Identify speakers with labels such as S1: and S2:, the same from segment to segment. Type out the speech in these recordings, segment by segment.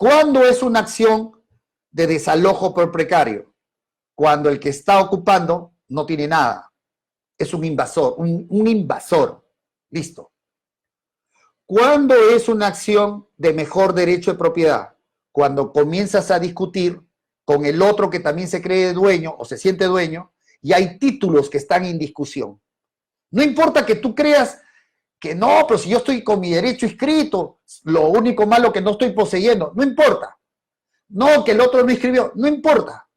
S1: ¿Cuándo es una acción de desalojo por precario? Cuando el que está ocupando no tiene nada. Es un invasor, un invasor. Listo. ¿Cuándo es una acción de mejor derecho de propiedad? Cuando comienzas a discutir con el otro que también se cree dueño o se siente dueño y hay títulos que están en discusión. No importa que tú creas que no, pero si yo estoy con mi derecho inscrito, lo único malo que no estoy poseyendo, no importa. No, que el otro no inscribió, no importa.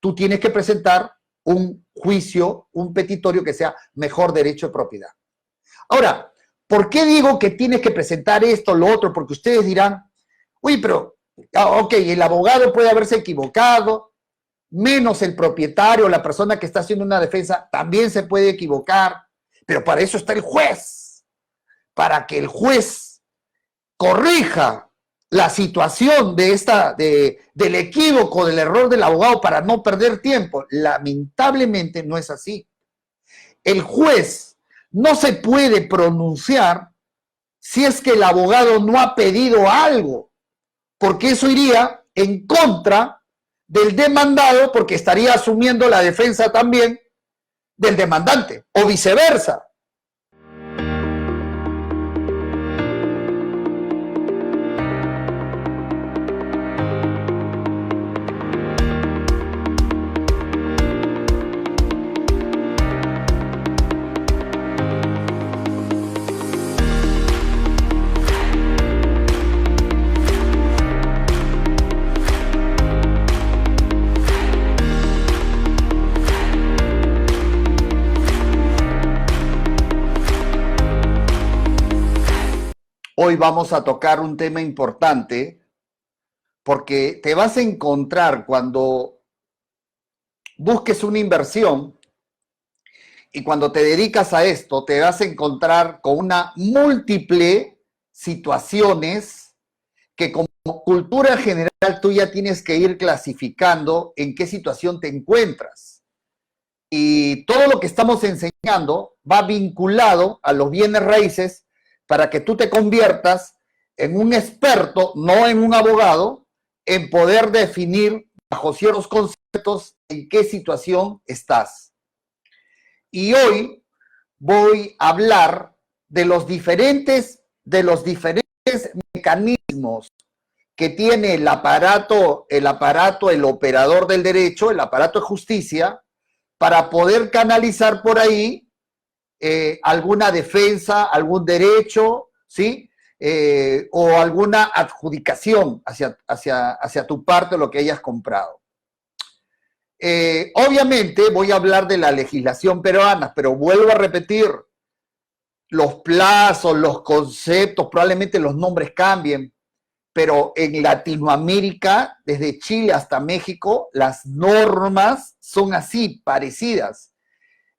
S1: Tú tienes que presentar un juicio, un petitorio que sea mejor derecho de propiedad. Ahora, ¿por qué digo que tienes que presentar esto, lo otro? Porque ustedes dirán, uy, pero, ok, el abogado puede haberse equivocado, menos el propietario, la persona que está haciendo una defensa, también se puede equivocar, pero para eso está el juez, para que el juez corrija la situación del equívoco, del error del abogado para no perder tiempo. Lamentablemente no es así. El juez no se puede pronunciar si es que el abogado no ha pedido algo, porque eso iría en contra del demandado, porque estaría asumiendo la defensa también del demandante, o viceversa. Hoy vamos a tocar un tema importante porque te vas a encontrar cuando busques una inversión y cuando te dedicas a esto, te vas a encontrar con una múltiple situaciones que como cultura general tú ya tienes que ir clasificando en qué situación te encuentras. Y todo lo que estamos enseñando va vinculado a los bienes raíces para que tú te conviertas en un experto, no en un abogado, en poder definir bajo ciertos conceptos en qué situación estás. Y hoy voy a hablar de los diferentes mecanismos que tiene el aparato, el operador del derecho, el aparato de justicia, para poder canalizar por ahí alguna defensa, algún derecho, ¿sí? O alguna adjudicación hacia tu parte, lo que hayas comprado. Obviamente voy a hablar de la legislación peruana, pero vuelvo a repetir, los plazos, los conceptos, probablemente los nombres cambien, pero en Latinoamérica, desde Chile hasta México, las normas son así, parecidas.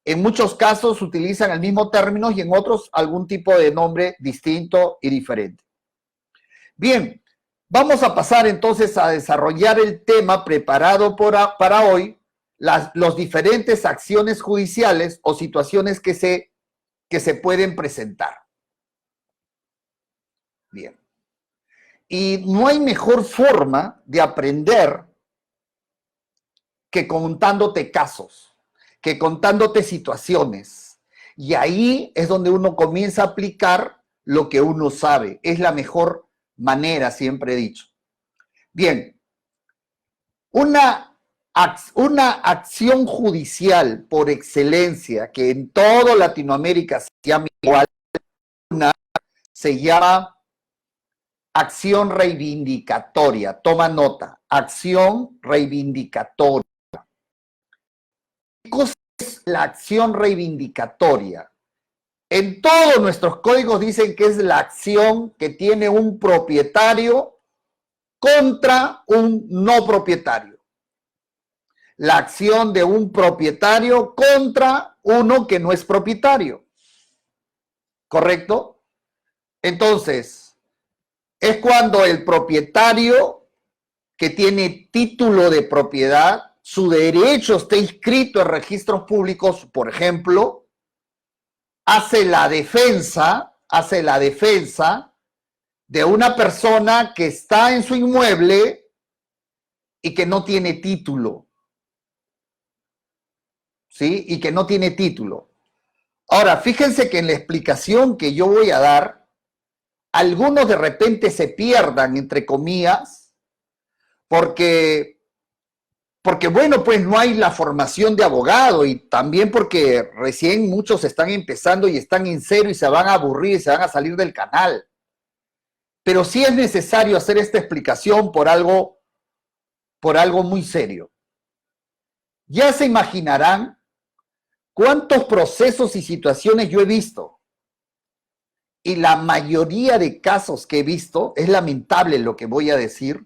S1: En muchos casos utilizan el mismo término y en otros algún tipo de nombre distinto y diferente. Bien, vamos a pasar entonces a desarrollar el tema preparado para hoy, las diferentes acciones judiciales o situaciones que se pueden presentar. Bien. Y no hay mejor forma de aprender que contándote casos, que contándote situaciones. Y ahí es donde uno comienza a aplicar lo que uno sabe. Es la mejor manera, siempre he dicho. Bien, una acción judicial por excelencia que en toda Latinoamérica se llama igual, se llama acción reivindicatoria. Toma nota, acción reivindicatoria. ¿Qué cosa es la acción reivindicatoria? En todos nuestros códigos dicen que es la acción que tiene un propietario contra un no propietario. La acción de un propietario contra uno que no es propietario. ¿Correcto? Entonces, es cuando el propietario que tiene título de propiedad, su derecho está inscrito en registros públicos, por ejemplo, hace la defensa de una persona que está en su inmueble y que no tiene título. ¿Sí? Y que no tiene título. Ahora, fíjense que en la explicación que yo voy a dar, algunos de repente se pierdan, entre comillas, porque bueno, pues no hay la formación de abogado y también porque recién muchos están empezando y están en cero y se van a aburrir y se van a salir del canal. Pero sí es necesario hacer esta explicación por algo muy serio. Ya se imaginarán cuántos procesos y situaciones yo he visto. Y la mayoría de casos que he visto, es lamentable lo que voy a decir,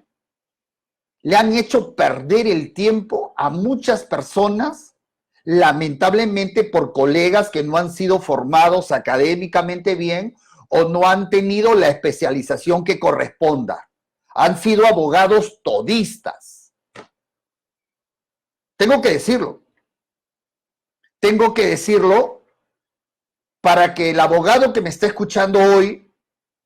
S1: le han hecho perder el tiempo a muchas personas, lamentablemente por colegas que no han sido formados académicamente bien o no han tenido la especialización que corresponda. Han sido abogados todistas. Tengo que decirlo. Tengo que decirlo para que el abogado que me está escuchando hoy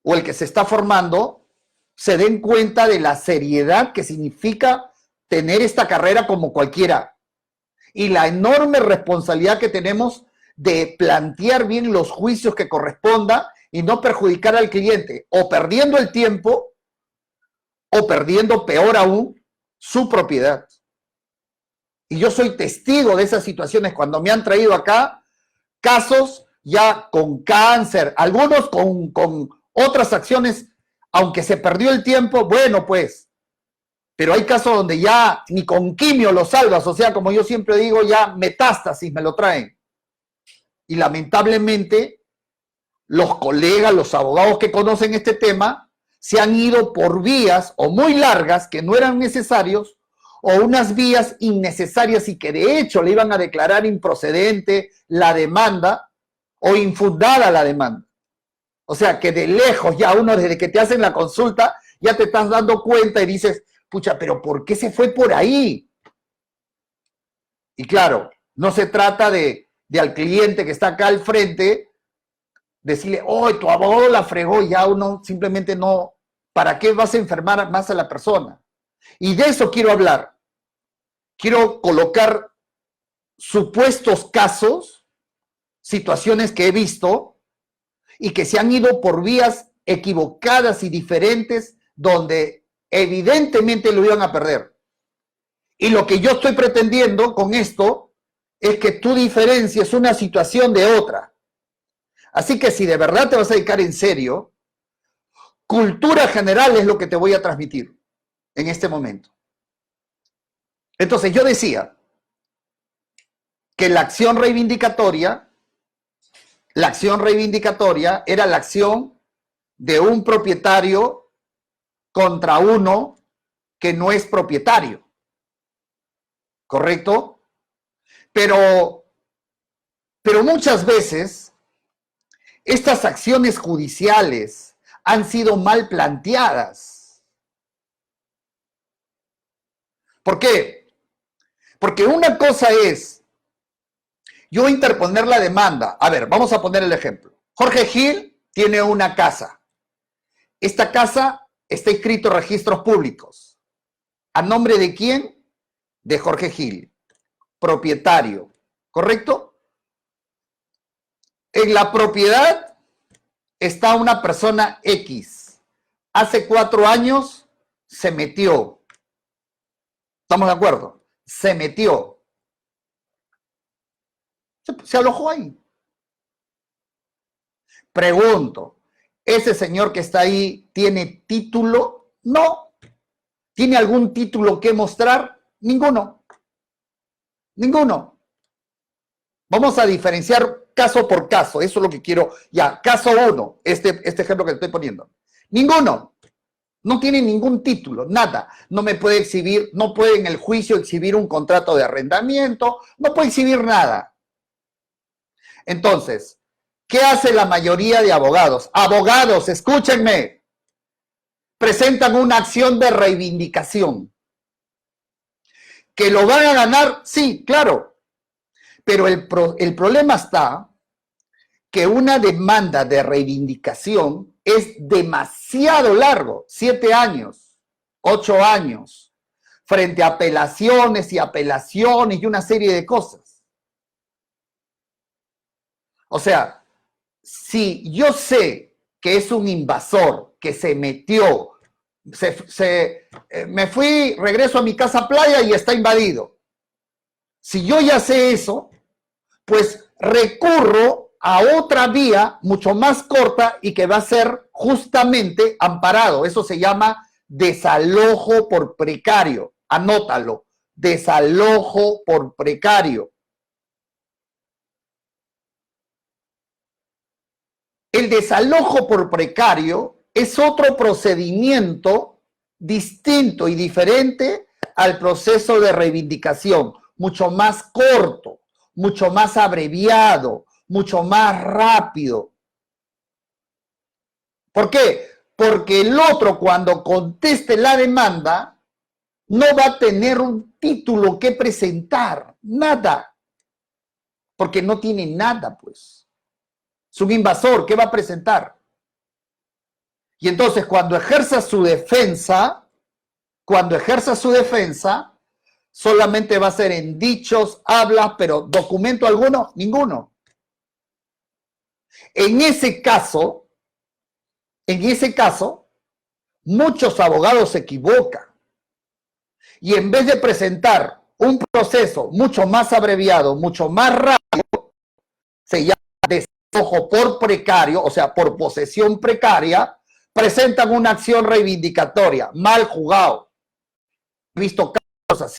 S1: o el que se está formando se den cuenta de la seriedad que significa tener esta carrera como cualquiera y la enorme responsabilidad que tenemos de plantear bien los juicios que corresponda y no perjudicar al cliente o perdiendo el tiempo o perdiendo, peor aún, su propiedad. Y yo soy testigo de esas situaciones cuando me han traído acá casos ya con cáncer, algunos con otras acciones, aunque se perdió el tiempo, bueno pues, pero hay casos donde ya ni con quimio lo salvas, o sea, como yo siempre digo, ya metástasis me lo traen. Y lamentablemente los colegas, los abogados que conocen este tema, se han ido por vías o muy largas que no eran necesarios o unas vías innecesarias y que de hecho le iban a declarar improcedente la demanda o infundada la demanda. O sea, que de lejos ya uno desde que te hacen la consulta ya te estás dando cuenta y dices, pucha, pero ¿por qué se fue por ahí? Y claro, no se trata de al cliente que está acá al frente decirle, oh, tu abogado la fregó, y ya uno simplemente no, ¿para qué vas a enfermar más a la persona? Y de eso quiero hablar. Quiero colocar supuestos casos, situaciones que he visto y que se han ido por vías equivocadas y diferentes donde evidentemente lo iban a perder. Y lo que yo estoy pretendiendo con esto es que tú diferencies una situación de otra. Así que si de verdad te vas a dedicar en serio, cultura general es lo que te voy a transmitir en este momento. Entonces yo decía que la acción reivindicatoria era la acción de un propietario contra uno que no es propietario. ¿Correcto? Pero muchas veces estas acciones judiciales han sido mal planteadas. ¿Por qué? Porque una cosa es yo interponer la demanda. A ver, vamos a poner el ejemplo. Jorge Gil tiene una casa. Esta casa está inscrito en registros públicos. ¿A nombre de quién? De Jorge Gil, propietario. ¿Correcto? En la propiedad está una persona X. Hace 4 años se metió. ¿Estamos de acuerdo? Se metió. Se alojó ahí. Pregunto, ¿ese señor que está ahí tiene título? No. ¿Tiene algún título que mostrar? Ninguno. Ninguno. Vamos a diferenciar caso por caso. Eso es lo que quiero. Ya, caso 1, este ejemplo que estoy poniendo. Ninguno. No tiene ningún título, nada. No me puede exhibir, no puede en el juicio exhibir un contrato de arrendamiento, no puede exhibir nada. Entonces, ¿qué hace la mayoría de abogados? Abogados, escúchenme. Presentan una acción de reivindicación. ¿Que lo van a ganar? Sí, claro. Pero el problema está que una demanda de reivindicación es demasiado largo, 7 años, 8 años, frente a apelaciones y una serie de cosas. O sea, si yo sé que es un invasor que se metió, me fui, regreso a mi casa playa y está invadido. Si yo ya sé eso, pues recurro a otra vía mucho más corta y que va a ser justamente amparado. Eso se llama desalojo por precario. Anótalo, desalojo por precario. El desalojo por precario es otro procedimiento distinto y diferente al proceso de reivindicación, mucho más corto, mucho más abreviado, mucho más rápido. ¿Por qué? Porque el otro, cuando conteste la demanda, no va a tener un título que presentar, nada, porque no tiene nada, pues. Es un invasor, ¿qué va a presentar? Y entonces cuando ejerza su defensa, solamente va a ser en dichos, hablas, pero documento alguno, ninguno. En ese caso, muchos abogados se equivocan. Y en vez de presentar un proceso mucho más abreviado, mucho más rápido, se llama desalojo por precario, o sea, por posesión precaria, presentan una acción reivindicatoria. Mal jugado. He visto casos así.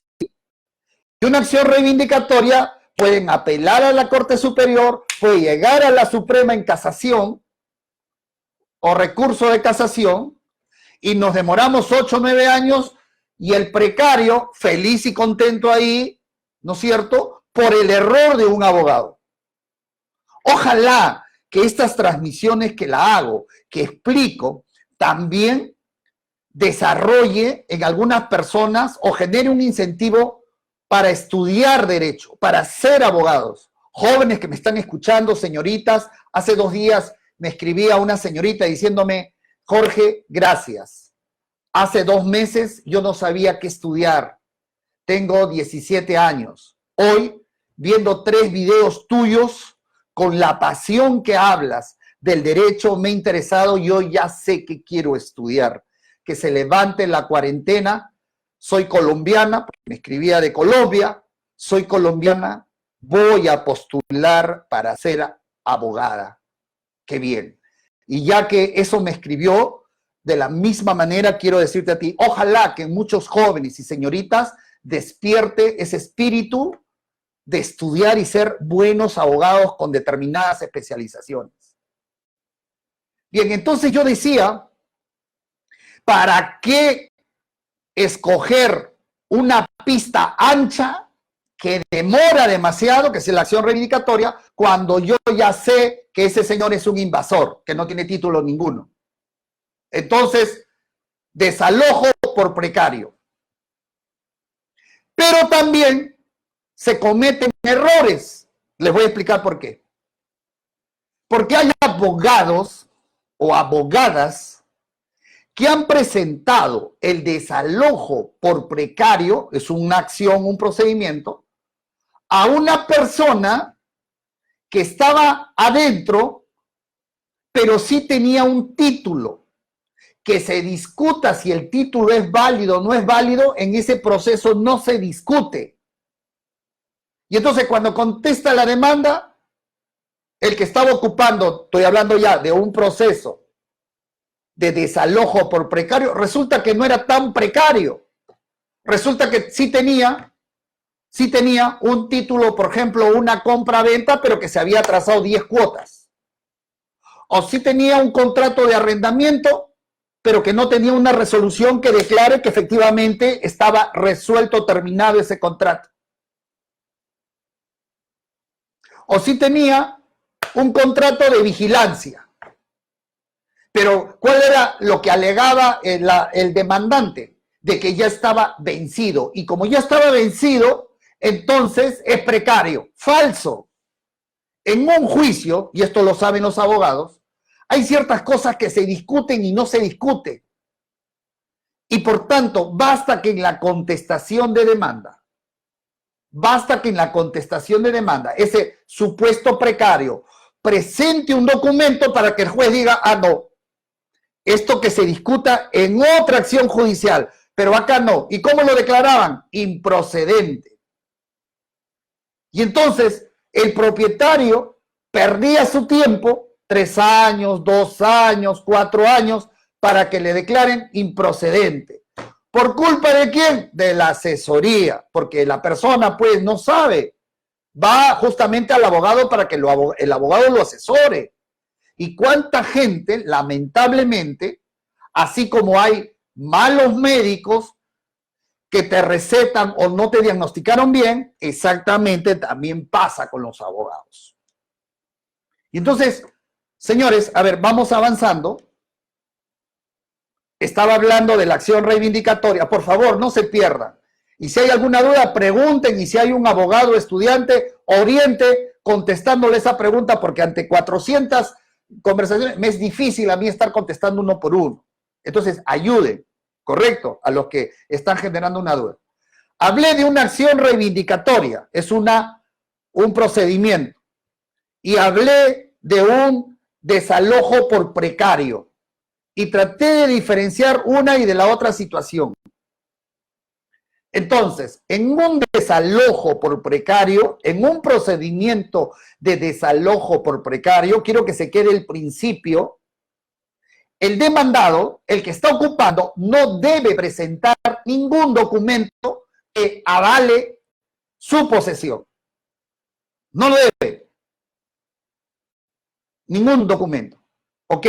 S1: Y una acción reivindicatoria pueden apelar a la Corte Superior, puede llegar a la Suprema en casación o recurso de casación, y nos demoramos 8 o 9 años, y el precario, feliz y contento ahí, ¿no es cierto?, por el error de un abogado. Ojalá que estas transmisiones que la hago, que explico, también desarrolle en algunas personas o genere un incentivo para estudiar derecho, para ser abogados. Jóvenes que me están escuchando, señoritas, hace 2 días me escribía una señorita diciéndome: Jorge, gracias. Hace 2 meses yo no sabía qué estudiar. Tengo 17 años. Hoy, viendo 3 videos tuyos, con la pasión que hablas del derecho, me he interesado. Yo ya sé que quiero estudiar. Que se levante la cuarentena. Soy colombiana, me escribía de Colombia. Soy colombiana. Voy a postular para ser abogada. Qué bien. Y ya que eso me escribió, de la misma manera quiero decirte a ti, ojalá que muchos jóvenes y señoritas despierte ese espíritu de estudiar y ser buenos abogados con determinadas especializaciones. Bien, entonces yo decía, ¿para qué escoger una pista ancha que demora demasiado, que es la acción reivindicatoria, cuando yo ya sé que ese señor es un invasor, que no tiene título ninguno? Entonces, desalojo por precario. Pero también se cometen errores. Les voy a explicar por qué. Porque hay abogados o abogadas que han presentado el desalojo por precario, es una acción, un procedimiento, a una persona que estaba adentro, pero sí tenía un título. Que se discuta si el título es válido o no es válido, en ese proceso no se discute. Y entonces cuando contesta la demanda, el que estaba ocupando, estoy hablando ya de un proceso de desalojo por precario, resulta que no era tan precario. Resulta que sí tenía un título, por ejemplo, una compra-venta, pero que se había atrasado 10 cuotas. O sí tenía un contrato de arrendamiento, pero que no tenía una resolución que declare que efectivamente estaba resuelto, terminado ese contrato. O sí tenía un contrato de vigilancia. Pero ¿cuál era lo que alegaba el demandante? De que ya estaba vencido. Y como ya estaba vencido, entonces es precario. Falso. En un juicio, y esto lo saben los abogados, hay ciertas cosas que se discuten y no se discuten. Y por tanto, basta que en la contestación de demanda, ese supuesto precario presente un documento para que el juez diga, ah, no, esto que se discuta en otra acción judicial, pero acá no. ¿Y cómo lo declaraban? Improcedente. Y entonces el propietario perdía su tiempo, 3 años, 2 años, 4 años, para que le declaren improcedente. ¿Por culpa de quién? De la asesoría, porque la persona pues no sabe. Va justamente al abogado para que el abogado lo asesore. Y cuánta gente, lamentablemente, así como hay malos médicos que te recetan o no te diagnosticaron bien, exactamente también pasa con los abogados. Y entonces, señores, a ver, vamos avanzando. Estaba hablando de la acción reivindicatoria. Por favor, no se pierdan. Y si hay alguna duda, pregunten. Y si hay un abogado estudiante, oriente contestándole esa pregunta, porque ante 400 conversaciones me es difícil a mí estar contestando uno por uno. Entonces, ayuden, correcto, a los que están generando una duda. Hablé de una acción reivindicatoria, es un procedimiento. Y hablé de un desalojo por precario. Y traté de diferenciar una y de la otra situación. Entonces, en un desalojo por precario, en un procedimiento de desalojo por precario, quiero que se quede el principio, el demandado, el que está ocupando, no debe presentar ningún documento que avale su posesión. No lo debe. Ningún documento. ¿Ok?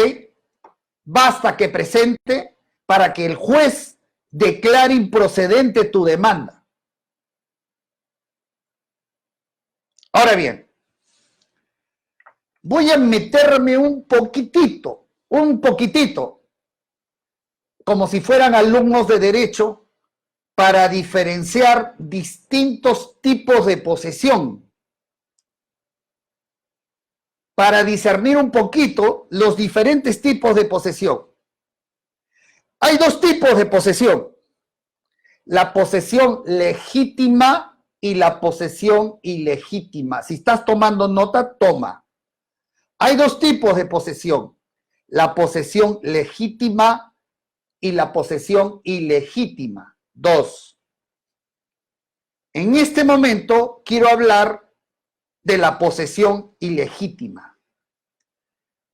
S1: Basta que presente para que el juez declare improcedente tu demanda. Ahora bien, voy a meterme un poquitito, como si fueran alumnos de derecho, para diferenciar distintos tipos de posesión, para discernir un poquito los diferentes tipos de posesión. Hay 2 tipos de posesión: la posesión legítima y la posesión ilegítima. Si estás tomando nota, toma. Hay 2 tipos de posesión: la posesión legítima y la posesión ilegítima. 2. En este momento quiero hablar de la posesión ilegítima.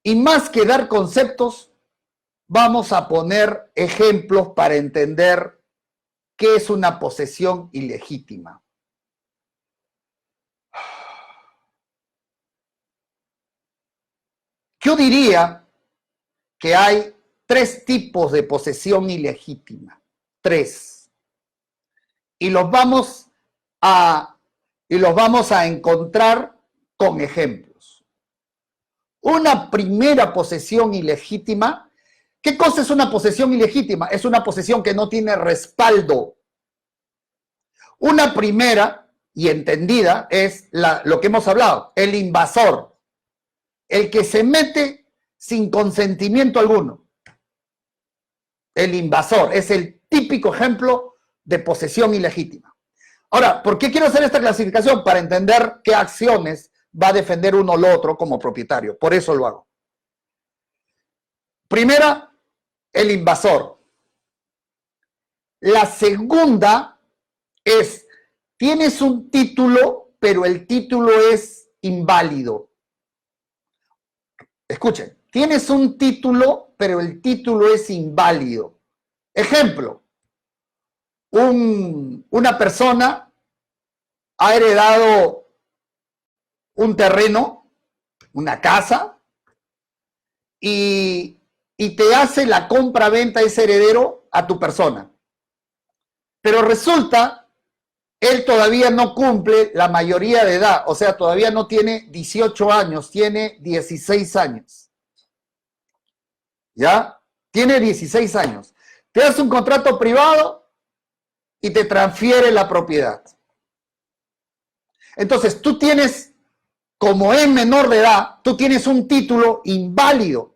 S1: Y más que dar conceptos, vamos a poner ejemplos para entender qué es una posesión ilegítima. Yo diría que hay 3 tipos de posesión ilegítima. 3. Y los vamos a encontrar con ejemplos. Una primera posesión ilegítima. ¿Qué cosa es una posesión ilegítima? Es una posesión que no tiene respaldo. Una primera y entendida es lo que hemos hablado, el invasor, el que se mete sin consentimiento alguno. El invasor es el típico ejemplo de posesión ilegítima. Ahora, ¿por qué quiero hacer esta clasificación? Para entender qué acciones va a defender uno o lo otro como propietario. Por eso lo hago. Primera, el invasor. La segunda es, tienes un título, pero el título es inválido. Escuchen, tienes un título, pero el título es inválido. Ejemplo, una persona ha heredado un terreno, una casa, y te hace la compra-venta ese heredero a tu persona. Pero resulta, él todavía no cumple la mayoría de edad, o sea, todavía no tiene 18 años, tiene 16 años. ¿Ya? Tiene 16 años. Te hace un contrato privado y te transfiere la propiedad. Entonces, tú tienes, como es menor de edad, tú tienes un título inválido.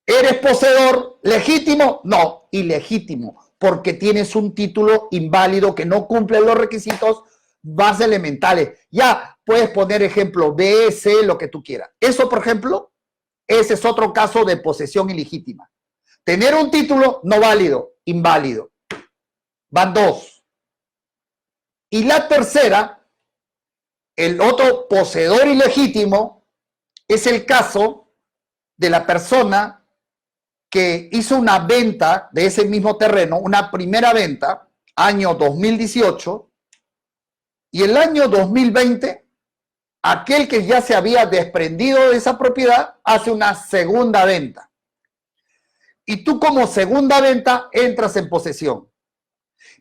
S1: ¿Eres poseedor legítimo? No, ilegítimo, porque tienes un título inválido que no cumple los requisitos más elementales. Ya puedes poner ejemplo B, C, lo que tú quieras. Eso, por ejemplo, ese es otro caso de posesión ilegítima. Tener un título no válido, inválido. Van dos. Y la tercera, el otro poseedor ilegítimo, es el caso de la persona que hizo una venta de ese mismo terreno, una primera venta, año 2018, y el año 2020, aquel que ya se había desprendido de esa propiedad hace una segunda venta. Y tú como segunda venta entras en posesión.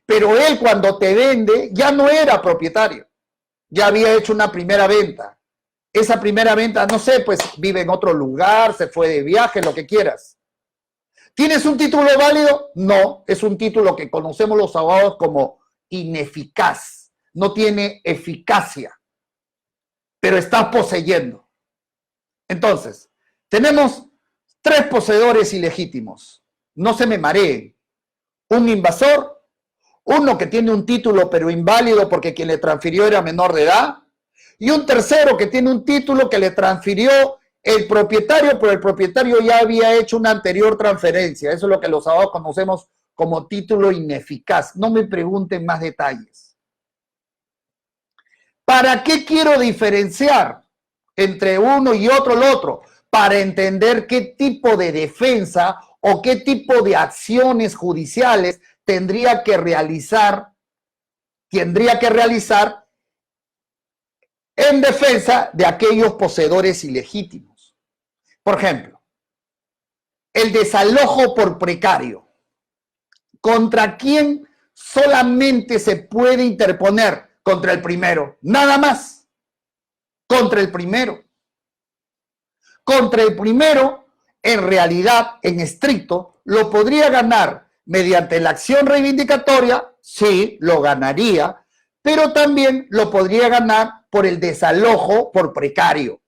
S1: Pero él cuando te vende ya no era propietario, ya había hecho una primera venta. Esa primera venta, no sé, pues vive en otro lugar, se fue de viaje, lo que quieras. ¿Tienes un título válido? No, es un título que conocemos los abogados como ineficaz. No tiene eficacia, pero estás poseyendo. Entonces, tenemos tres poseedores ilegítimos. No se me mareen. Un invasor, uno que tiene un título pero inválido porque quien le transfirió era menor de edad, y un tercero que tiene un título que le transfirió el propietario, pero el propietario ya había hecho una anterior transferencia. Eso es lo que los abogados conocemos como título ineficaz. No me pregunten más detalles. ¿Para qué quiero diferenciar entre uno y otro el otro? Para entender qué tipo de defensa o qué tipo de acciones judiciales tendría que realizar en defensa de aquellos poseedores ilegítimos. Por ejemplo, el desalojo por precario. ¿Contra quién solamente se puede interponer? Contra el primero, nada más. Contra el primero. Contra el primero, en realidad, en estricto, lo podría ganar mediante la acción reivindicatoria, sí, lo ganaría, pero también lo podría ganar por el desalojo por precario.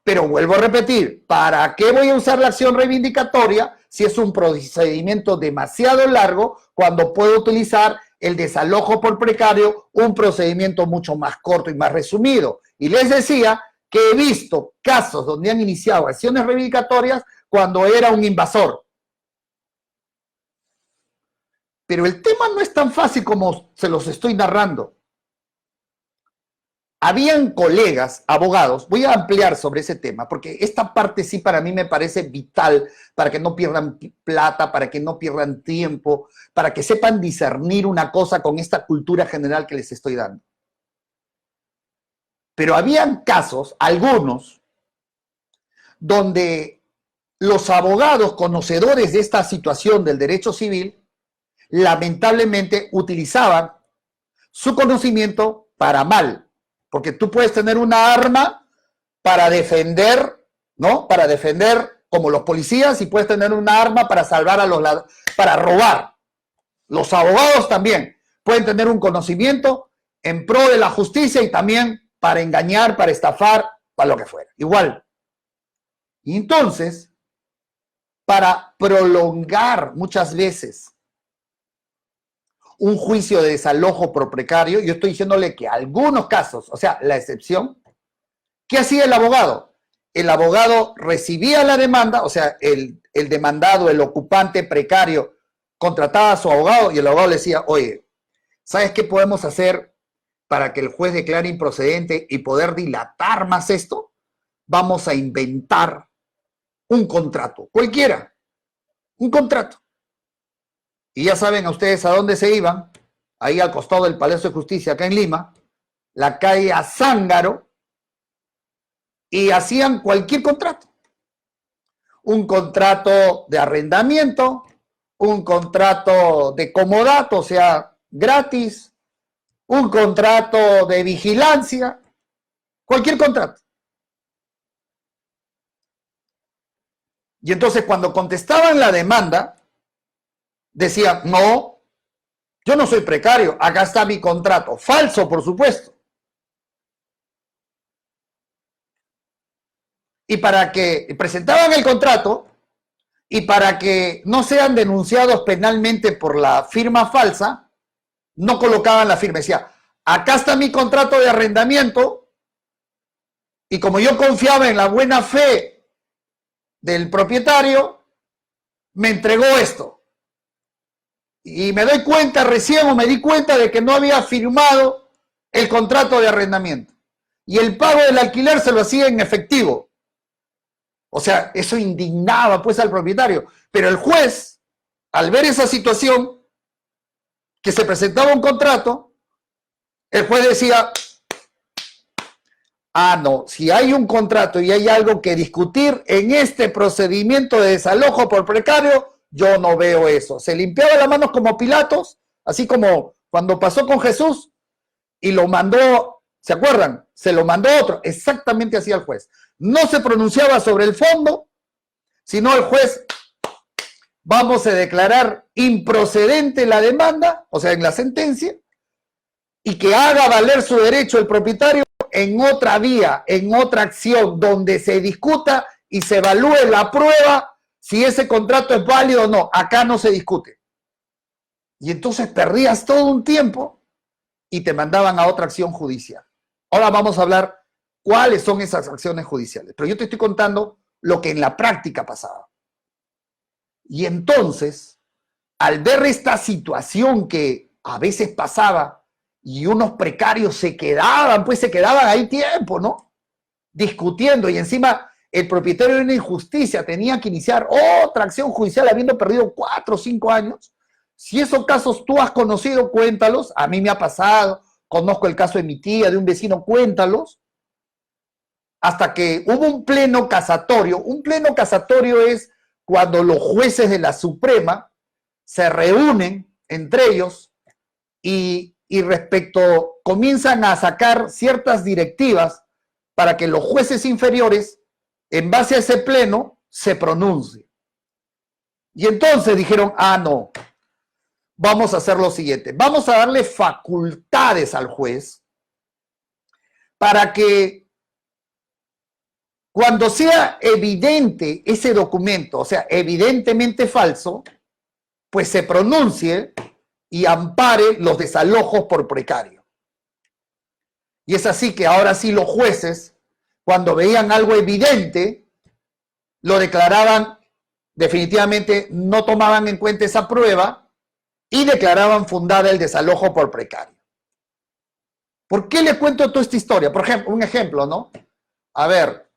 S1: Pero vuelvo a repetir, ¿para qué voy a usar la acción reivindicatoria si es un procedimiento demasiado largo cuando puedo utilizar el desalojo por precario, un procedimiento mucho más corto y más resumido? Y les decía que he visto casos donde han iniciado acciones reivindicatorias cuando era un invasor. Pero el tema no es tan fácil como se los estoy narrando. Habían colegas, abogados, voy a ampliar sobre ese tema, porque esta parte sí para mí me parece vital para que no pierdan plata, para que no pierdan tiempo, para que sepan discernir una cosa con esta cultura general que les estoy dando. Pero habían casos, algunos, donde los abogados conocedores de esta situación del derecho civil, lamentablemente utilizaban su conocimiento para mal. Porque tú puedes tener una arma para defender, ¿no? Para defender como los policías, y puedes tener una arma para salvar a los ladrones, para robar. Los abogados también pueden tener un conocimiento en pro de la justicia y también para engañar, para estafar, para lo que fuera. Igual. Y entonces, para prolongar muchas veces un juicio de desalojo por precario, yo estoy diciéndole que algunos casos, o sea, la excepción, ¿qué hacía el abogado? El abogado recibía la demanda, o sea, el demandado, el ocupante precario, contrataba a su abogado y el abogado le decía, oye, ¿sabes qué podemos hacer para que el juez declare improcedente y poder dilatar más esto? Vamos a inventar un contrato, cualquiera, un contrato. Y ya saben a ustedes a dónde se iban, ahí al costado del Palacio de Justicia, acá en Lima, la calle Azángaro, y hacían cualquier contrato. Un contrato de arrendamiento, un contrato de comodato, o sea, gratis, un contrato de vigilancia, cualquier contrato. Y entonces cuando contestaban la demanda, decían, no, yo no soy precario, acá está mi contrato. Falso, por supuesto. y para que presentaban el contrato y para que no sean denunciados penalmente por la firma falsa, no colocaban la firma. Decía, acá está mi contrato de arrendamiento y como yo confiaba en la buena fe del propietario, me entregó esto. Y me doy cuenta recién, o me di cuenta de que no había firmado el contrato de arrendamiento. Y el pago del alquiler se lo hacía en efectivo. O sea, eso indignaba pues al propietario. Pero el juez, al ver esa situación, que se presentaba un contrato, el juez decía, ah, no, si hay un contrato y hay algo que discutir en este procedimiento de desalojo por precario, yo no veo eso. Se limpiaba las manos como Pilatos, así como cuando pasó con Jesús y lo mandó, ¿se acuerdan? Se lo mandó otro, exactamente así al juez. No se pronunciaba sobre el fondo, sino el juez, vamos a declarar improcedente la demanda, o sea, en la sentencia, y que haga valer su derecho el propietario en otra vía, en otra acción, donde se discuta y se evalúe la prueba si ese contrato es válido o no. Acá no se discute. Y entonces perdías todo un tiempo y te mandaban a otra acción judicial. Ahora vamos a hablar cuáles son esas acciones judiciales. Pero yo te estoy contando lo que en la práctica pasaba. Y entonces, al ver esta situación que a veces pasaba y unos precarios se quedaban ahí tiempo, ¿no? Discutiendo, y encima el propietario de una injusticia tenía que iniciar otra acción judicial habiendo perdido 4 o 5 años. Si esos casos tú has conocido, cuéntalos. A mí me ha pasado, conozco el caso de mi tía, de un vecino, cuéntalos. Hasta que hubo un pleno casatorio. Un pleno casatorio es cuando los jueces de la Suprema se reúnen entre ellos y respecto, comienzan a sacar ciertas directivas para que los jueces inferiores, en base a ese pleno, se pronuncien. Y entonces dijeron, ah, no, vamos a hacer lo siguiente, vamos a darle facultades al juez para que cuando sea evidente ese documento, o sea, evidentemente falso, pues se pronuncie y ampare los desalojos por precario. Y es así que ahora sí los jueces, cuando veían algo evidente, lo declaraban definitivamente, no tomaban en cuenta esa prueba y declaraban fundada el desalojo por precario. ¿Por qué le cuento toda esta historia? Por ejemplo, un ejemplo, ¿no? A ver,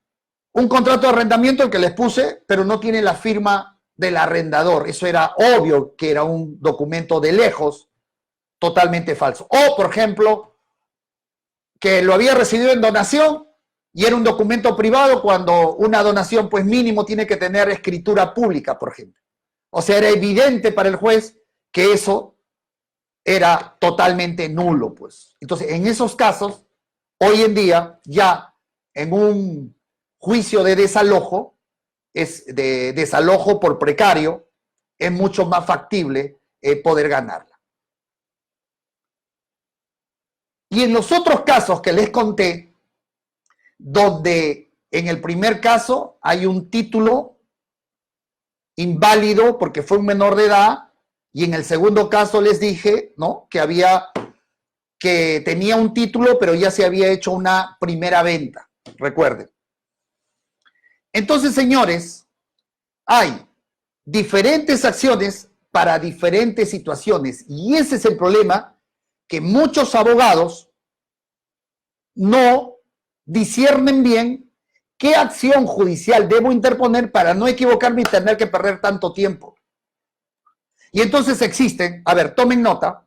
S1: un contrato de arrendamiento el que les puse, pero no tiene la firma del arrendador. Eso era obvio que era un documento de lejos totalmente falso. O, por ejemplo, que lo había recibido en donación y era un documento privado cuando una donación, pues mínimo, tiene que tener escritura pública, por ejemplo. O sea, era evidente para el juez que eso era totalmente nulo, pues. Entonces, en esos casos, hoy en día, ya en un juicio de desalojo, es de desalojo por precario, es mucho más factible poder ganarla. Y en los otros casos que les conté, donde en el primer caso hay un título inválido porque fue un menor de edad, y en el segundo caso les dije, ¿no?, que tenía un título, pero ya se había hecho una primera venta, recuerden. Entonces, señores, hay diferentes acciones para diferentes situaciones, y ese es el problema, que muchos abogados no disciernen bien qué acción judicial debo interponer para no equivocarme y tener que perder tanto tiempo. Y entonces existen, a ver, tomen nota,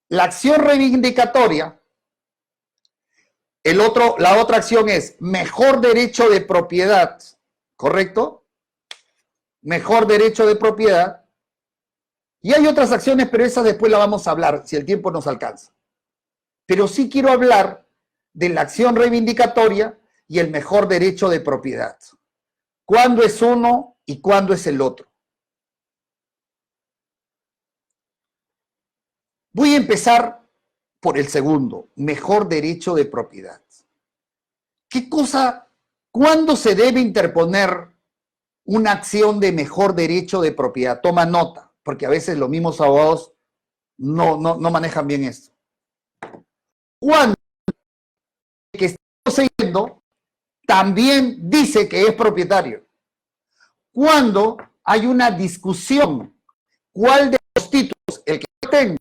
S1: la acción reivindicatoria, la otra acción es mejor derecho de propiedad, ¿correcto? Mejor derecho de propiedad. Y hay otras acciones, pero esas después la vamos a hablar, si el tiempo nos alcanza. Pero sí quiero hablar de la acción reivindicatoria y el mejor derecho de propiedad. ¿Cuándo es uno y cuándo es el otro? Voy a empezar por el segundo, mejor derecho de propiedad. ¿Qué cosa ¿Cuándo se debe interponer una acción de mejor derecho de propiedad? Toma nota, porque a veces los mismos abogados no manejan bien esto. Cuando el que está poseyendo también dice que es propietario. Cuando hay una discusión, ¿cuál de los títulos, el que yo tengo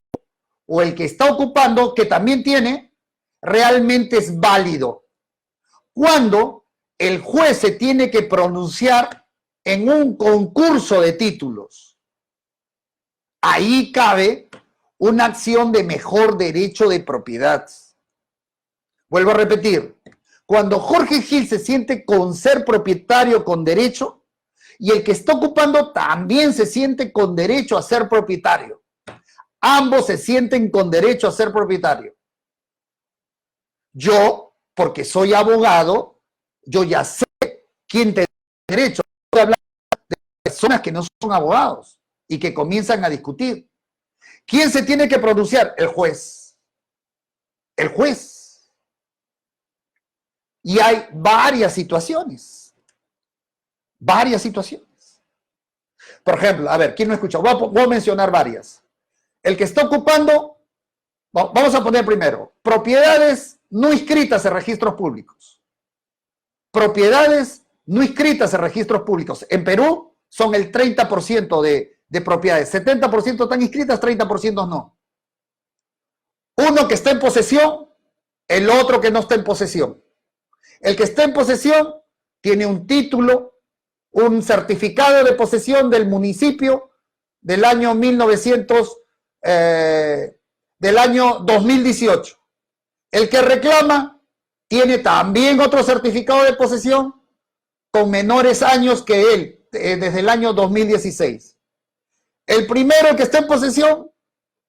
S1: o el que está ocupando, que también tiene, realmente es válido? Cuando el juez se tiene que pronunciar en un concurso de títulos. Ahí cabe una acción de mejor derecho de propiedad. Vuelvo a repetir, cuando Jorge Gil se siente con ser propietario con derecho y el que está ocupando también se siente con derecho a ser propietario. Ambos se sienten con derecho a ser propietario. Yo, porque soy abogado, yo ya sé quién tiene derecho. Estoy hablando de personas que no son abogados y que comienzan a discutir. ¿Quién se tiene que pronunciar? El juez. El juez. Y hay varias situaciones. Varias situaciones. Por ejemplo, a ver, ¿quién no escucha? Voy a mencionar varias. El que está ocupando, vamos a poner primero, propiedades no inscritas en registros públicos. Propiedades no inscritas en registros públicos. En Perú son el 30% de propiedades. 70% están inscritas, 30% no. Uno que está en posesión, el otro que no está en posesión. El que está en posesión tiene un título, un certificado de posesión del municipio del año 2018. El que reclama tiene también otro certificado de posesión con menores años que él, desde el año 2016. El primero que está en posesión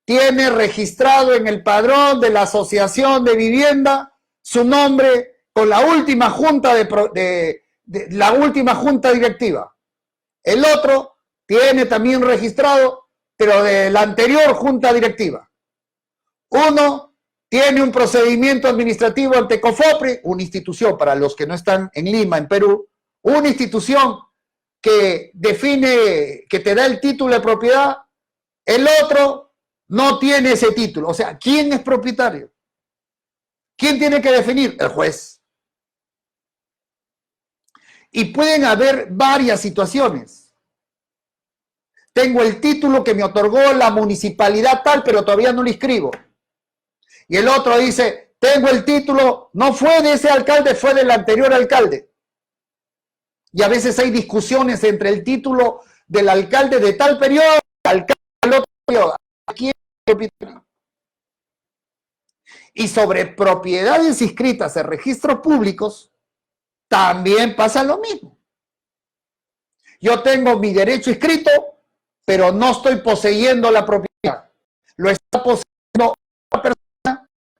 S1: tiene registrado en el padrón de la Asociación de Vivienda su nombre con la última junta la última junta directiva. El otro tiene también registrado, pero de la anterior junta directiva. Uno tiene un procedimiento administrativo ante COFOPRI, una institución, para los que no están en Lima, en Perú, una institución que define, que te da el título de propiedad. El otro no tiene ese título. O sea, ¿quién es propietario? ¿Quién tiene que definir? El juez. Y pueden haber varias situaciones. Tengo el título que me otorgó la municipalidad tal, pero todavía no lo inscribo. Y el otro dice, tengo el título, no fue de ese alcalde, fue del anterior alcalde. Y a veces hay discusiones entre el título del alcalde de tal periodo, el alcalde del otro periodo. ¿Quién es propietario? Y sobre propiedades inscritas en registros públicos, también pasa lo mismo. Yo tengo mi derecho inscrito, pero no estoy poseyendo la propiedad. Lo está poseyendo otra persona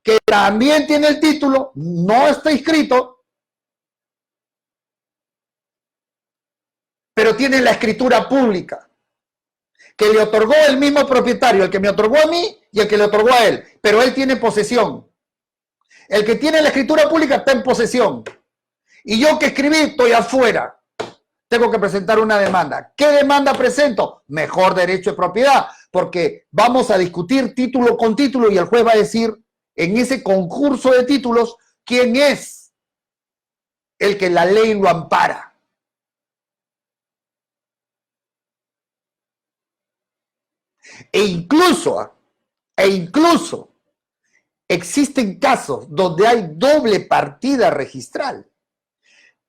S1: que también tiene el título, no está inscrito, pero tiene la escritura pública, que le otorgó el mismo propietario, el que me otorgó a mí y el que le otorgó a él, pero él tiene posesión. El que tiene la escritura pública está en posesión. Y yo que escribí estoy afuera. Tengo que presentar una demanda. ¿Qué demanda presento? Mejor derecho de propiedad, porque vamos a discutir título con título y el juez va a decir en ese concurso de títulos quién es el que la ley lo ampara. E incluso existen casos donde hay doble partida registral.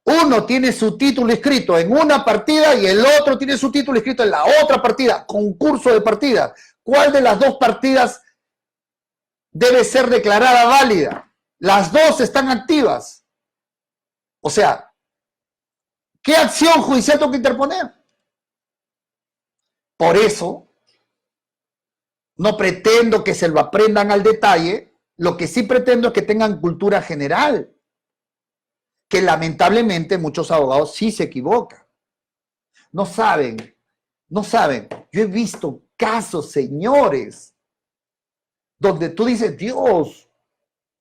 S1: Uno tiene su título inscrito en una partida y el otro tiene su título inscrito en la otra partida, concurso de partidas. ¿Cuál de las dos partidas debe ser declarada válida? Las dos están activas. O sea, ¿qué acción judicial tengo que interponer? Por eso, no pretendo que se lo aprendan al detalle, lo que sí pretendo es que tengan cultura general, que lamentablemente muchos abogados sí se equivocan. No saben. Yo he visto casos, señores, donde tú dices, Dios,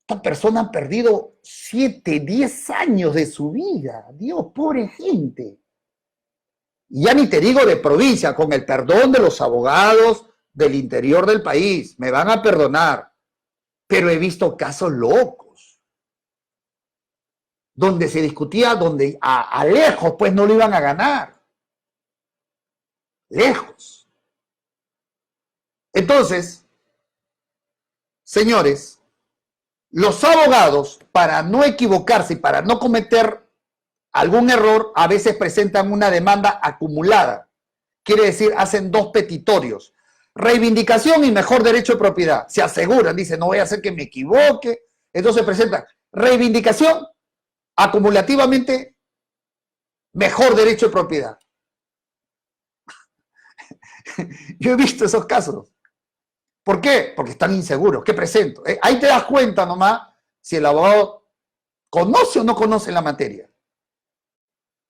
S1: Esta persona ha perdido 7, 10 años de su vida. Dios, pobre gente. Y ya ni te digo de provincia, con el perdón de los abogados del interior del país. Me van a perdonar. Pero he visto casos locos. Donde se discutía, donde a lejos pues no lo iban a ganar. Lejos. Entonces, señores, los abogados, para no equivocarse y para no cometer algún error, a veces presentan una demanda acumulada. Quiere decir, hacen 2 petitorios. Reivindicación y mejor derecho de propiedad. Se aseguran, dicen, no voy a hacer que me equivoque. Entonces presentan reivindicación, acumulativamente, mejor derecho de propiedad. Yo he visto esos casos. ¿Por qué? Porque están inseguros. ¿Qué presento? Ahí te das cuenta nomás si el abogado conoce o no conoce la materia.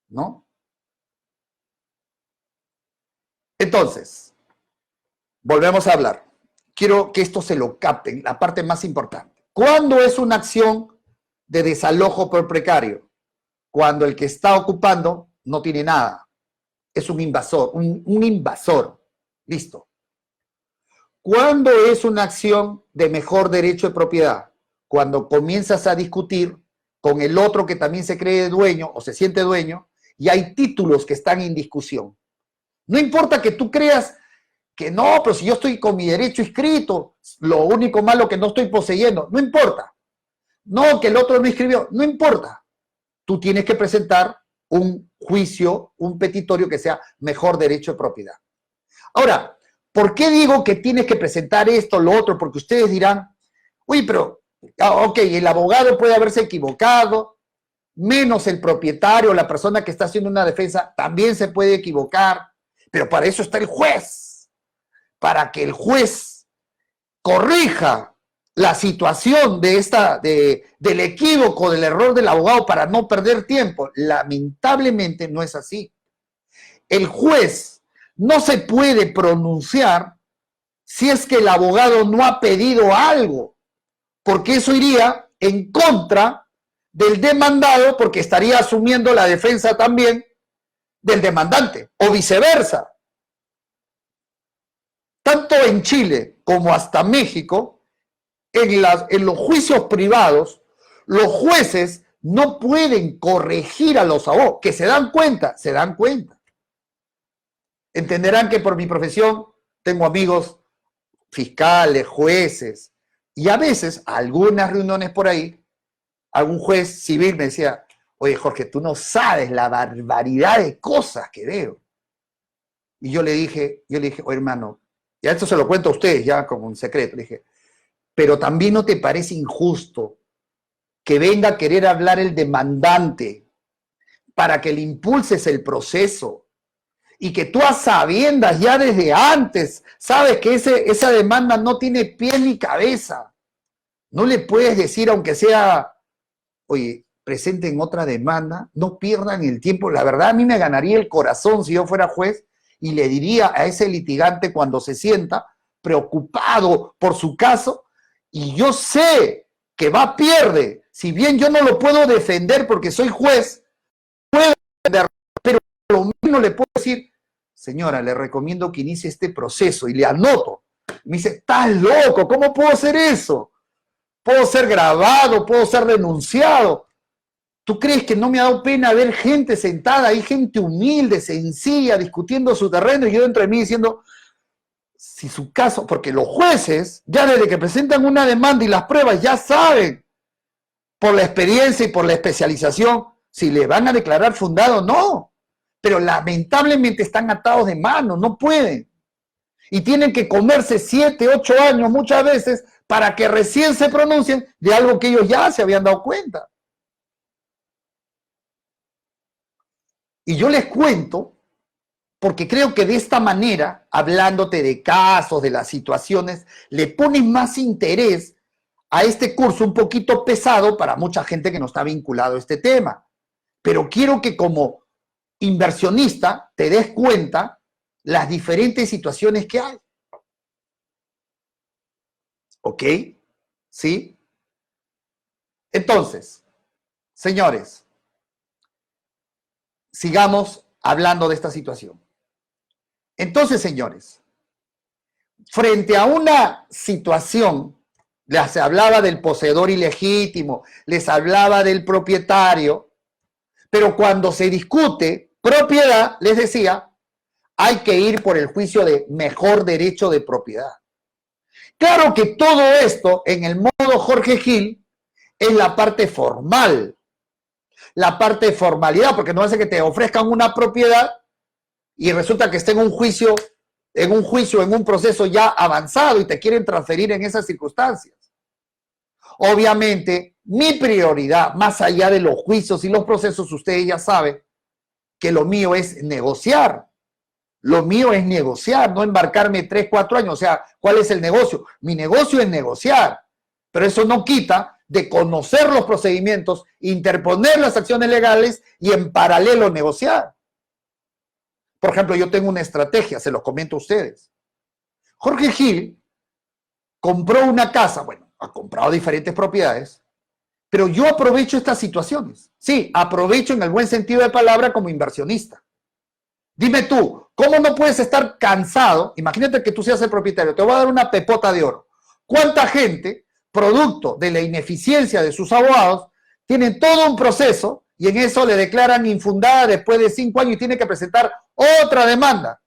S1: ¿No? Entonces, volvemos a hablar. Quiero que esto se lo capten, la parte más importante. ¿Cuándo es una acción de desalojo por precario? Cuando el que está ocupando no tiene nada. Es un invasor, un invasor. Listo. ¿Cuándo es una acción de mejor derecho de propiedad? Cuando comienzas a discutir con el otro que también se cree dueño o se siente dueño y hay títulos que están en discusión. No importa que tú creas que no, pero si yo estoy con mi derecho inscrito, lo único malo que no estoy poseyendo, no importa. No, que el otro no inscribió, no importa. Tú tienes que presentar un juicio, un petitorio que sea mejor derecho de propiedad. Ahora, ¿por qué digo que tienes que presentar esto, lo otro? Porque ustedes dirán, uy, pero, ok, el abogado puede haberse equivocado, menos el propietario, la persona que está haciendo una defensa, también se puede equivocar, pero para eso está el juez, para que el juez corrija la situación del equívoco, del error del abogado para no perder tiempo. Lamentablemente no es así. El juez no se puede pronunciar si es que el abogado no ha pedido algo, porque eso iría en contra del demandado, porque estaría asumiendo la defensa también del demandante, o viceversa. Tanto en Chile como hasta México, en los juicios privados, los jueces no pueden corregir a los abogados, que se dan cuenta. Entenderán que por mi profesión tengo amigos fiscales, jueces, y a veces, algunas reuniones por ahí, algún juez civil me decía, oye Jorge, tú no sabes la barbaridad de cosas que veo. Y yo le dije, oh, hermano, ya esto se lo cuento a ustedes ya como un secreto, le dije, pero también no te parece injusto que venga a querer hablar el demandante para que le impulses el proceso y que tú a sabiendas ya desde antes sabes que esa demanda no tiene pie ni cabeza. No le puedes decir, aunque sea, oye, presenten otra demanda, no pierdan el tiempo. La verdad, a mí me ganaría el corazón si yo fuera juez y le diría a ese litigante cuando se sienta preocupado por su caso, y yo sé que pierde. Si bien yo no lo puedo defender porque soy juez, puedo defender, pero lo menos le puedo decir, señora, le recomiendo que inicie este proceso, y le anoto. Me dice, estás loco, ¿cómo puedo hacer eso? Puedo ser grabado, puedo ser denunciado. ¿Tú crees que no me ha dado pena ver gente sentada ahí, gente humilde, sencilla, discutiendo su terreno, y yo dentro de mí diciendo, si su caso, porque los jueces, ya desde que presentan una demanda y las pruebas, ya saben, por la experiencia y por la especialización, si le van a declarar fundado o no. Pero lamentablemente están atados de mano, no pueden. Y tienen que comerse 7, 8 años muchas veces para que recién se pronuncien de algo que ellos ya se habían dado cuenta. Y yo les cuento porque creo que de esta manera, hablándote de casos, de las situaciones, le pones más interés a este curso un poquito pesado para mucha gente que no está vinculado a este tema. Pero quiero que como inversionista te des cuenta las diferentes situaciones que hay. ¿Ok? ¿Sí? Entonces, señores, sigamos hablando de esta situación. Entonces, señores, frente a una situación, les hablaba del poseedor ilegítimo, les hablaba del propietario, pero cuando se discute propiedad, les decía, hay que ir por el juicio de mejor derecho de propiedad. Claro que todo esto, en el modo Jorge Gil, es la parte formal, la parte de formalidad, porque no hace que te ofrezcan una propiedad y resulta que esté en un juicio, en un proceso ya avanzado y te quieren transferir en esas circunstancias. Obviamente, mi prioridad, más allá de los juicios y los procesos, ustedes ya saben que lo mío es negociar. Lo mío es negociar, no embarcarme 3, 4 años. O sea, ¿cuál es el negocio? Mi negocio es negociar, pero eso no quita de conocer los procedimientos, interponer las acciones legales y en paralelo negociar. Por ejemplo, yo tengo una estrategia, se los comento a ustedes. Jorge Gil compró una casa, bueno, ha comprado diferentes propiedades, pero yo aprovecho estas situaciones. Sí, aprovecho en el buen sentido de palabra como inversionista. Dime tú, ¿cómo no puedes estar cansado? Imagínate que tú seas el propietario, te voy a dar una pepota de oro. ¿Cuánta gente, producto de la ineficiencia de sus abogados, tiene todo un proceso y en eso le declaran infundada después de 5 años y tiene que presentar otra demanda?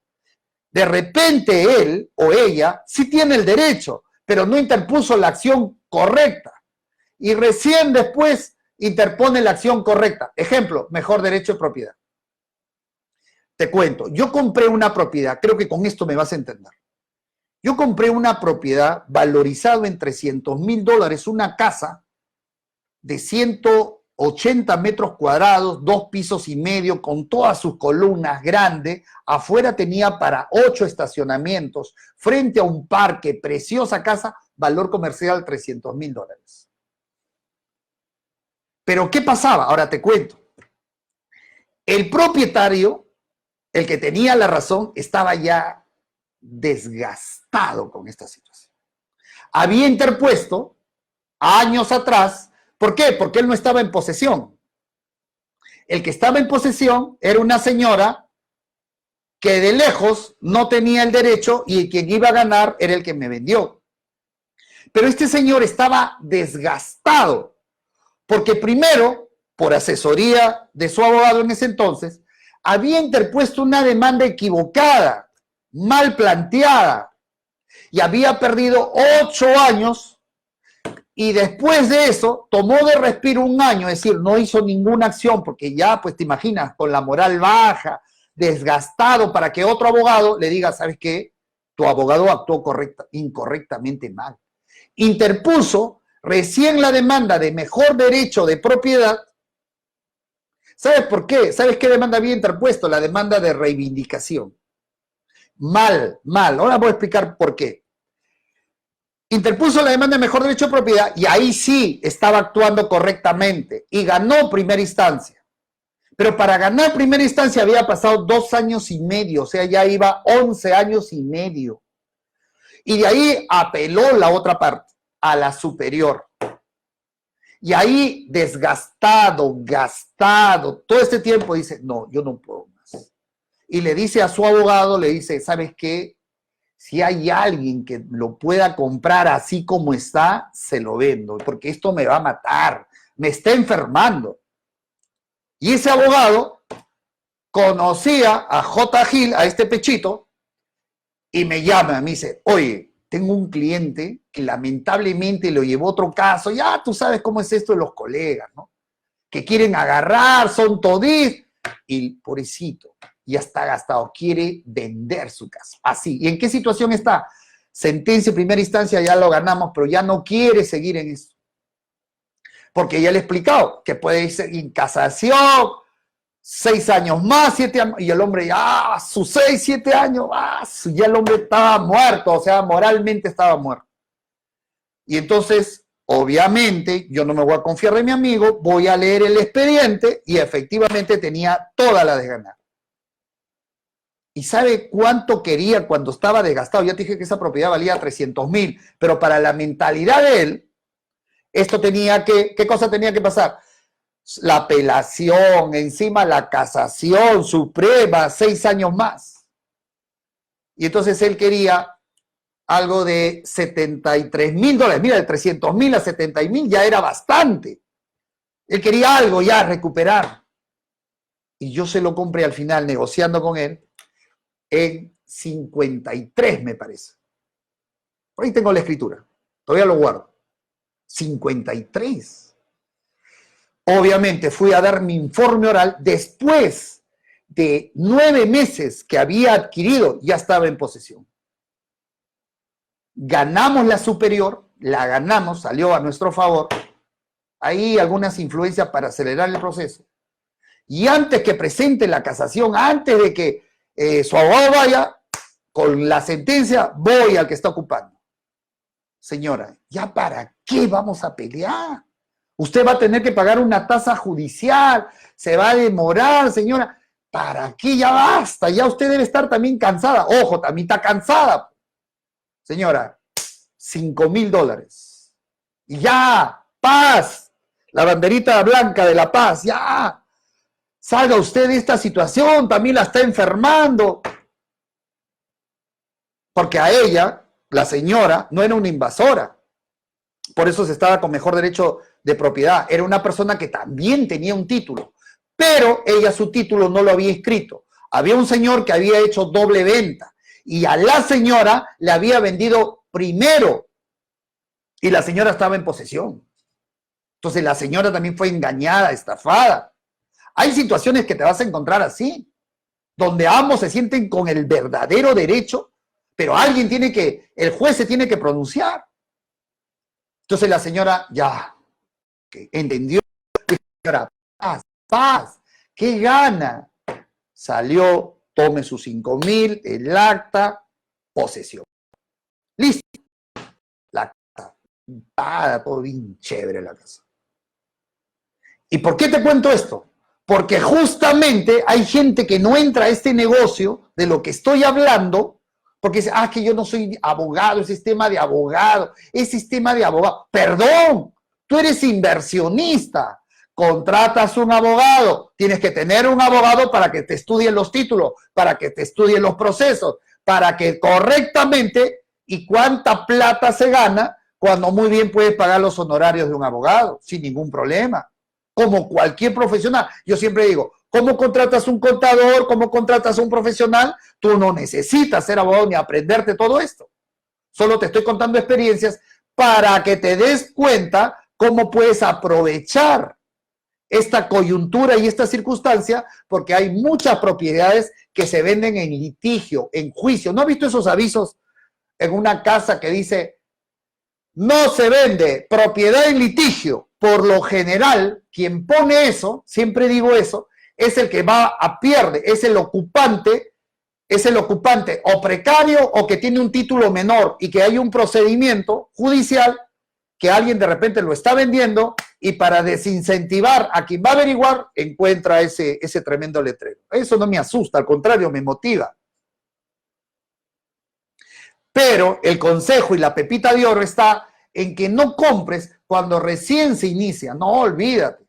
S1: De repente él o ella sí tiene el derecho, pero no interpuso la acción correcta. Y recién después interpone la acción correcta. Ejemplo, mejor derecho de propiedad. Te cuento, yo compré una propiedad, creo que con esto me vas a entender. Yo compré una propiedad valorizada en $300,000, una casa de 180 metros cuadrados, 2 pisos y medio, con todas sus columnas grandes. Afuera tenía para 8 estacionamientos, frente a un parque, preciosa casa, valor comercial $300,000. Pero ¿qué pasaba? Ahora te cuento. El propietario, el que tenía la razón, estaba ya desgastado con esta situación. Había interpuesto años atrás. ¿Por qué? Porque él no estaba en posesión. El que estaba en posesión era una señora que de lejos no tenía el derecho y quien iba a ganar era el que me vendió. Pero este señor estaba desgastado porque primero, por asesoría de su abogado en ese entonces, había interpuesto una demanda equivocada, mal planteada, y había perdido 8 años, y después de eso tomó de respiro 1 año, es decir, no hizo ninguna acción, porque ya, pues te imaginas, con la moral baja, desgastado, para que otro abogado le diga, ¿sabes qué? Tu abogado actuó incorrectamente mal. Interpuso recién la demanda de mejor derecho de propiedad. ¿Sabes por qué? ¿Sabes qué demanda había interpuesto? La demanda de reivindicación. Mal. Ahora voy a explicar por qué. Interpuso la demanda de mejor derecho de propiedad y ahí sí estaba actuando correctamente y ganó primera instancia. Pero para ganar primera instancia había pasado 2 años y medio, o sea, ya iba 11 años y medio. Y de ahí apeló la otra parte, a la superior. Y ahí gastado, todo este tiempo dice, no, yo no puedo más. Y le dice a su abogado, le dice, ¿sabes qué? Si hay alguien que lo pueda comprar así como está, se lo vendo, porque esto me va a matar, me está enfermando. Y ese abogado conocía a J. Gil, a este pechito, y me llama, me dice, oye, tengo un cliente que lamentablemente lo llevó otro caso. Ya tú sabes cómo es esto de los colegas, ¿no? Que quieren agarrar, son todis, y pobrecito, ya está gastado, quiere vender su casa. Así. ¿Y en qué situación está? Sentencia en primera instancia, ya lo ganamos, pero ya no quiere seguir en eso. Porque ya le he explicado que puede ir en casación, 6 años más, 7 años, y el hombre ya, sus 6, 7 años, ya el hombre estaba muerto, o sea, moralmente estaba muerto. Y entonces, obviamente, yo no me voy a confiar de mi amigo, voy a leer el expediente y efectivamente tenía toda la de ganar. ¿Y sabe cuánto quería cuando estaba desgastado? Ya te dije que esa propiedad valía $300,000, pero para la mentalidad de él, Esto tenía que, ¿qué cosa tenía que pasar? La apelación, encima la casación suprema, 6 años más. Y entonces él quería algo de $73,000. Mira, de 300,000 a 70,000 ya era bastante. Él quería algo ya, recuperar. Y yo se lo compré al final, negociando con él, en 53, me parece. Por ahí tengo la escritura. Todavía lo guardo. 53. Obviamente fui a dar mi informe oral después de 9 meses que había adquirido, ya estaba en posesión. Ganamos la superior, la ganamos, salió a nuestro favor. Hay algunas influencias para acelerar el proceso. Y antes que presente la casación, antes de que su abogado vaya, con la sentencia, voy al que está ocupando. Señora, ¿ya para qué vamos a pelear? Usted va a tener que pagar una tasa judicial, se va a demorar, señora. ¿Para qué? Ya basta, ya usted debe estar también cansada. Ojo, también está cansada. Señora, $5,000. Y ya, paz. La banderita blanca de la paz, ya. Salga usted de esta situación, también la está enfermando. Porque a ella, la señora, no era una invasora. Por eso se estaba con mejor derecho de propiedad. Era una persona que también tenía un título, pero ella su título no lo había inscrito. Había un señor que había hecho doble venta y a la señora le había vendido primero y la señora estaba en posesión. Entonces la señora también fue engañada, estafada. Hay situaciones que te vas a encontrar así, donde ambos se sienten con el verdadero derecho, pero alguien tiene que, el juez se tiene que pronunciar. Entonces la señora ya entendió, señora, paz, paz, ¿qué gana? Salió, tome sus 5,000, el acta, posesión. Listo. La casa, todo bien chévere la casa. ¿Y por qué te cuento esto? Porque justamente hay gente que no entra a este negocio de lo que estoy hablando, porque dice, que yo no soy abogado, es sistema de abogado, es sistema de abogado. Perdón, tú eres inversionista, contratas un abogado, tienes que tener un abogado para que te estudien los títulos, para que te estudien los procesos, para que correctamente, y cuánta plata se gana cuando muy bien puedes pagar los honorarios de un abogado, sin ningún problema, como cualquier profesional. Yo siempre digo, ¿cómo contratas un contador? ¿Cómo contratas a un profesional? Tú no necesitas ser abogado ni aprenderte todo esto. Solo te estoy contando experiencias para que te des cuenta cómo puedes aprovechar esta coyuntura y esta circunstancia, porque hay muchas propiedades que se venden en litigio, en juicio. ¿No has visto esos avisos en una casa que dice no se vende, propiedad en litigio? Por lo general, quien pone eso, siempre digo eso, es el que va a pierde, es el ocupante o precario o que tiene un título menor y que hay un procedimiento judicial que alguien de repente lo está vendiendo y para desincentivar a quien va a averiguar, encuentra ese tremendo letrero. Eso no me asusta, al contrario, me motiva. Pero el consejo y la pepita de oro está en que no compres cuando recién se inicia. No, olvídate.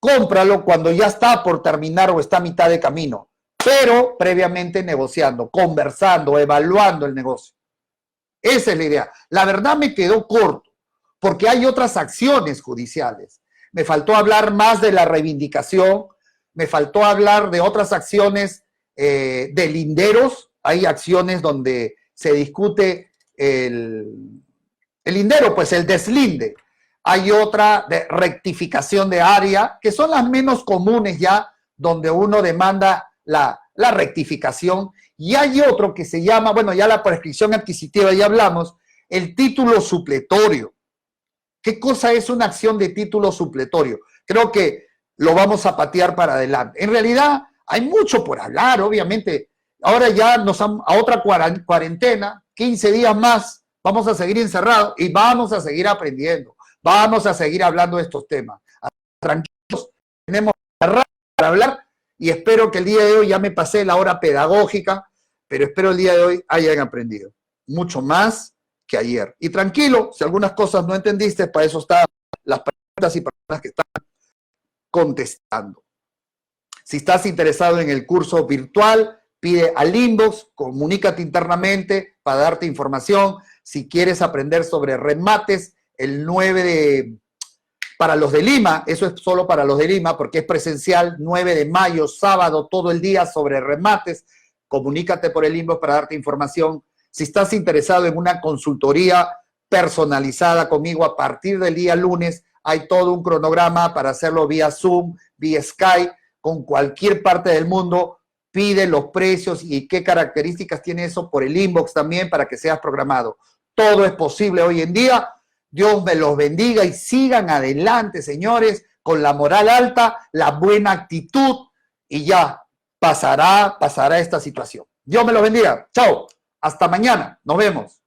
S1: Cómpralo cuando ya está por terminar o está a mitad de camino, pero previamente negociando, conversando, evaluando el negocio. Esa es la idea. La verdad me quedó corto, porque hay otras acciones judiciales. Me faltó hablar más de la reivindicación, me faltó hablar de otras acciones de linderos. Hay acciones donde se discute el lindero, pues el deslinde. Hay otra de rectificación de área, que son las menos comunes ya, donde uno demanda la rectificación. Y hay otro que se llama, bueno, ya la prescripción adquisitiva, ya hablamos, el título supletorio. ¿Qué cosa es una acción de título supletorio? Creo que lo vamos a patear para adelante. En realidad, hay mucho por hablar, obviamente. Ahora ya nos a otra cuarentena, 15 días más, vamos a seguir encerrados y vamos a seguir aprendiendo. Vamos a seguir hablando de estos temas. Tranquilos, tenemos para hablar y espero que el día de hoy, ya me pasé la hora pedagógica, pero espero el día de hoy hayan aprendido mucho más que ayer. Y tranquilo, si algunas cosas no entendiste, para eso está las preguntas y personas que están contestando. Si estás interesado en el curso virtual, pide al inbox, comunícate internamente para darte información. Si quieres aprender sobre remates, el 9 de... Para los de Lima, eso es solo para los de Lima, porque es presencial, 9 de mayo, sábado, todo el día sobre remates. Comunícate por el inbox para darte información. Si estás interesado en una consultoría personalizada conmigo a partir del día lunes, hay todo un cronograma para hacerlo vía Zoom, vía Skype, con cualquier parte del mundo. Pide los precios y qué características tiene eso por el inbox también para que seas programado. Todo es posible hoy en día. Dios me los bendiga y sigan adelante, señores, con la moral alta, la buena actitud y ya pasará esta situación. Dios me los bendiga. Chao. Hasta mañana. Nos vemos.